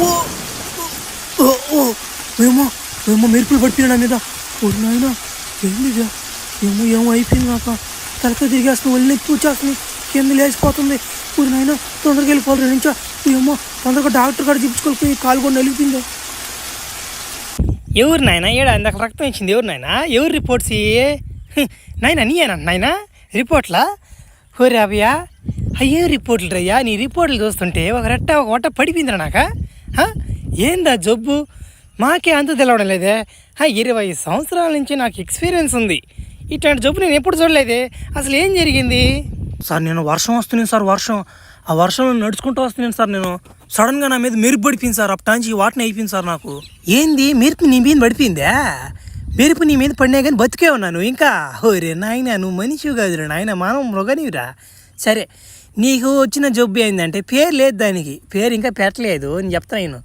ఓ ఓ ఏమో ఏమో మెరుపులు పడిపోయినా నా మీద. ఓ నాయన ఏందిగా ఏమో ఏమో అయిపోయింది నాకు. తలకాయ తిరిగేస్తుంది, ఒళ్ళు నొప్పి వచ్చేస్తుంది, కింద లేచిపోతుంది. ఊరి నాయన తొందరగా వెళ్ళిపోవాలి నుంచో. ఏమో తొందరగా డాక్టర్ కాడ చూపించుకోకపోయి కాలు కూడా నలిగిపోయింది. ఎవరు నాయన ఏడా ఇందాక రక్తం ఇచ్చింది? ఎవరు నాయన? ఎవరు రిపోర్ట్స్ నాయన? నీయేనా నాయన రిపోర్ట్లా? ఓరే అభయ్యా, అయ్యే రిపోర్ట్లు రయ్యా. నీ రిపోర్ట్లు చూస్తుంటే ఒక వట పడిపోయిందిరా నాక. ఏందా జబ్బు? మాకే అంత తెలవడం లేదే. 20 సంవత్సరాల నుంచి నాకు ఎక్స్పీరియన్స్ ఉంది, ఇట్లాంటి జబ్బు నేను ఎప్పుడు చూడలేదే. అసలు ఏం జరిగింది? సార్ నేను వర్షం వస్తున్నాను సార్, ఆ వర్షంలో నడుచుకుంటూ వస్తున్నాను సార్. నేను సడన్గా నా మీద మెరుపు పడిపోయింది సార్. అప్పటాంచి ఈ వాటనే అయిపోయింది సార్ నాకు. ఏంది మెరుపు నీ మీద పడిపోయిందా? మెరుపు నీ మీద పడినా కానీ బతికే ఉన్నాను ఇంకా. ఓరే నాయన, నువ్వు మనిషివి కాదురా నాయన, మనం మృగనివిరా. సరే, నీకు వచ్చిన జబ్బు ఏంటంటే పేరు లేదు, దానికి పేరు ఇంకా పెట్టలేదు అని చెప్తాను నేను.